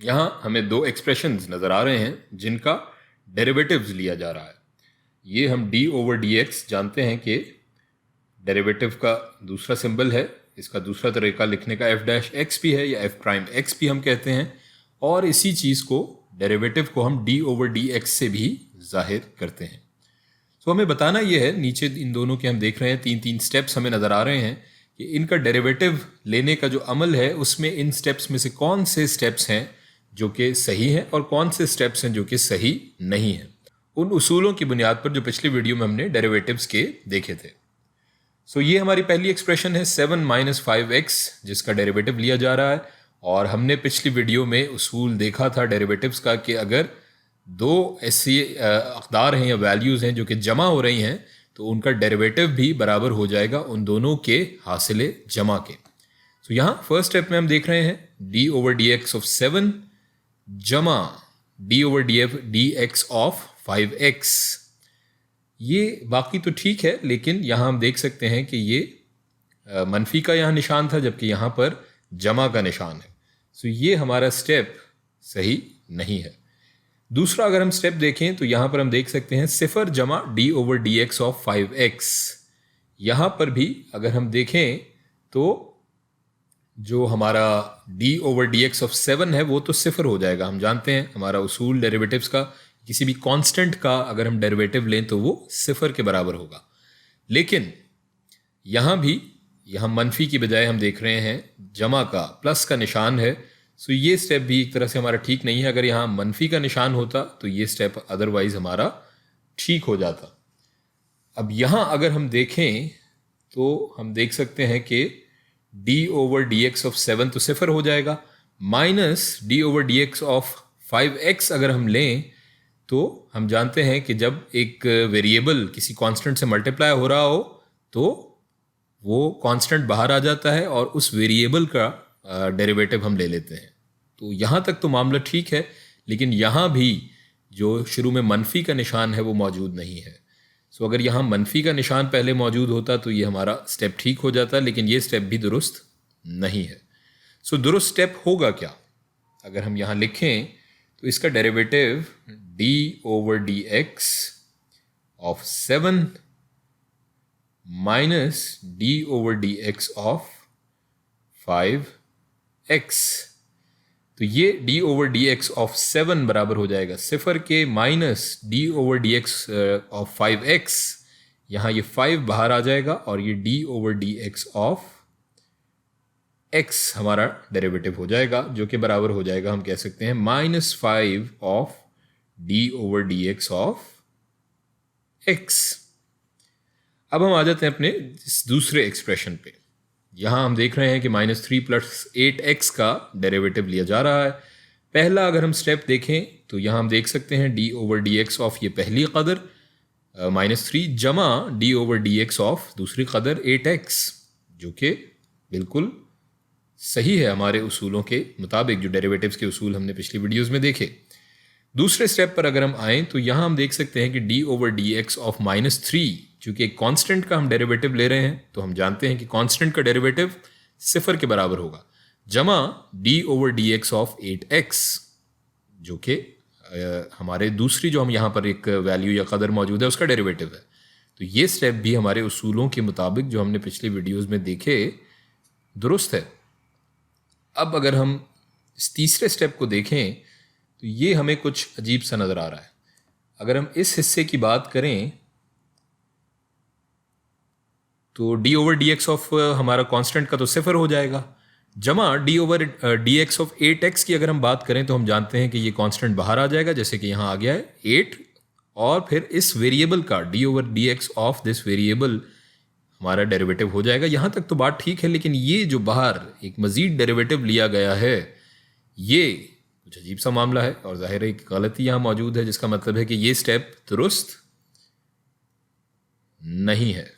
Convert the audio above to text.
यहाँ हमें दो एक्सप्रेशंस नज़र आ रहे हैं जिनका डेरिवेटिव्स लिया जा रहा है। ये हम डी ओवर डी एक्स जानते हैं कि डेरिवेटिव का दूसरा सिंबल है, इसका दूसरा तरीका लिखने का एफ डैश एक्स भी है या एफ प्राइम एक्स भी हम कहते हैं, और इसी चीज़ को डेरिवेटिव को हम डी ओवर डी एक्स से भी जाहिर करते हैं। तो हमें बताना यह है, नीचे इन दोनों के हम देख रहे हैं तीन तीन स्टेप्स हमें नज़र आ रहे हैं कि इनका डेरिवेटिव लेने का जो अमल है उसमें इन स्टेप्स में से कौन से स्टेप्स हैं जो कि सही हैं और कौन से स्टेप्स हैं जो कि सही नहीं हैं, उन उसूलों की बुनियाद पर जो पिछली वीडियो में हमने डेरिवेटिव्स के देखे थे। सो ये हमारी पहली एक्सप्रेशन है 7 माइनस 5x जिसका डेरिवेटिव लिया जा रहा है, और हमने पिछली वीडियो में उसूल देखा था डेरिवेटिव्स का कि अगर दो ऐसी अक़दार हैं या वैल्यूज़ हैं जो कि जमा हो रही हैं तो उनका डेरिवेटिव भी बराबर हो जाएगा उन दोनों के हासिले जमा के। सो यहाँ फर्स्ट स्टेप में हम देख रहे हैं D over D x of 7 जमा D over D x of 5x। ये बाकी तो ठीक है, लेकिन यहाँ हम देख सकते हैं कि ये मनफी का यहाँ निशान था जबकि यहाँ पर जमा का निशान है। सो ये हमारा स्टेप सही नहीं है। दूसरा अगर हम स्टेप देखें तो यहाँ पर हम देख सकते हैं सिफर जमा D over D x of 5x। यहाँ पर भी अगर हम देखें तो जो हमारा D over D x of 7 है वो तो सिफर हो जाएगा। हम जानते हैं हमारा उसूल डेरिवेटिव्स का, किसी भी कांस्टेंट का अगर हम डेरिवेटिव लें तो वो सिफर के बराबर होगा। लेकिन यहाँ भी यहाँ मनफी की बजाय हम देख रहे हैं जमा का प्लस का निशान है। सो ये स्टेप भी एक तरह से हमारा ठीक नहीं है। अगर यहाँ मनफी का निशान होता तो ये स्टेप अदरवाइज हमारा ठीक हो जाता। अब यहाँ अगर हम देखें तो हम देख सकते हैं कि D over D x of 7 तो सिफर हो जाएगा, minus D over D x of 5x अगर हम लें तो हम जानते हैं कि जब एक वेरिएबल किसी कांस्टेंट से मल्टीप्लाई हो रहा हो तो वो कांस्टेंट बाहर आ जाता है और उस वेरिएबल का डेरिवेटिव हम ले लेते हैं। तो यहाँ तक तो मामला ठीक है, लेकिन यहाँ भी जो शुरू में मनफी का निशान है वो मौजूद नहीं है। सो अगर यहाँ मनफी का निशान पहले मौजूद होता तो ये हमारा स्टेप ठीक हो जाता, लेकिन ये स्टेप भी दुरुस्त नहीं है। सो दुरुस्त स्टेप होगा क्या? अगर हम यहाँ लिखें तो इसका derivative D over D x of 7 minus D over D x of 5x। तो ये D over D x of 7 बराबर हो जाएगा सिफर के minus D over D x of 5x। यहाँ ये 5 बाहर आ जाएगा और ये D over D x of x हमारा डेरिवेटिव हो जाएगा, जो कि बराबर हो जाएगा, हम कह सकते हैं -5 of D over D x of x। अब हम आ जाते हैं अपने इस दूसरे एक्सप्रेशन पे। यहाँ हम देख रहे हैं कि -3 प्लस 8x का डेरिवेटिव लिया जा रहा है। पहला अगर हम स्टेप देखें तो यहाँ हम देख सकते हैं D over D x of ये पहली कदर -3 जमा D over D x of दूसरी कदर 8x, जो कि बिल्कुल सही है हमारे उसूलों के मुताबिक, जो डेरिवेटिव्स के उसूल हमने पिछली वीडियोज़ में देखे। दूसरे स्टेप पर अगर हम आएँ तो यहाँ हम देख सकते हैं कि D over D x of -3, चूँकि एक कांस्टेंट का हम डेरिवेटिव ले रहे हैं तो हम जानते हैं कि कांस्टेंट का डेरिवेटिव सिफर के बराबर होगा, जमा D over D x of 8x, जो कि हमारे दूसरी जो हम यहाँ पर एक वैल्यू या कदर मौजूद है उसका डेरिवेटिव है। तो ये स्टेप भी हमारे उसूलों के मुताबिक जो हमने पिछली वीडियोज़ में देखे दुरुस्त है। अब अगर हम इस तीसरे स्टेप को देखें तो ये हमें कुछ अजीब सा नज़र आ रहा है। अगर हम इस हिस्से की बात करें तो D over D x of हमारा कांस्टेंट का तो सिफर हो जाएगा, जमा D over D x of 8x की अगर हम बात करें तो हम जानते हैं कि ये कांस्टेंट बाहर आ जाएगा, जैसे कि यहाँ आ गया है 8, और फिर इस वेरिएबल का D over D x of this variable हमारा डेरिवेटिव हो जाएगा। यहाँ तक तो बात ठीक है, लेकिन ये जो बाहर एक मज़ीद डेरिवेटिव लिया गया है ये कुछ अजीब सा मामला है और ज़ाहिर है एक गलती यहाँ मौजूद है, जिसका मतलब है कि ये स्टेप दुरुस्त नहीं है।